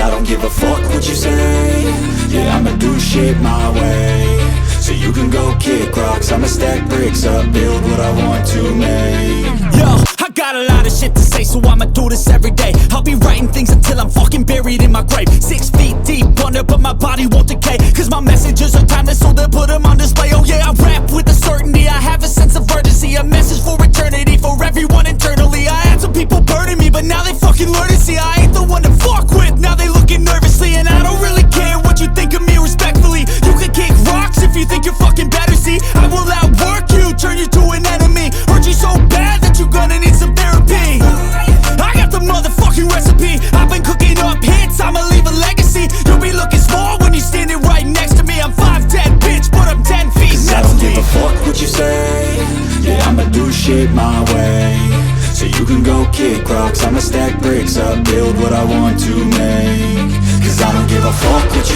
I don't give a fuck what you say. Yeah, I'ma do shit my way. So you can go kick rocks, I'ma stack bricks up, build what I want to make. Yo, I got a lot of shit to say, so I'ma do this every day. I'll be writing things until I'm fucking buried in my grave. 6 feet deep under, but my body won't decay, cause my messages are timeless, so they'll put them on display. Oh yeah, I rap with a certainty, I have a sense of urgency, a message for eternity, for everyone internally. I had some people burning me, but now they fucking learn to see I ain't the one to fuck with, now they looking nervously. And I don't really care what you think of me, respectfully. You can kick rocks if you think you're fucking better, see I will outwork you, turn you to an enemy. Hurt you so bad that you're gonna need some therapy. I got the motherfucking recipe, I've been cooking up hits, I'ma leave a legacy. You'll be looking small when you're standing right next to me. I'm 5'10", bitch, but I'm 10 feet next to me. I don't give a fuck what you say. Yeah, I'ma do shit my way. So you can go kick rocks, I'ma stack bricks up, build what I want to make. Cause I don't give a fuck what you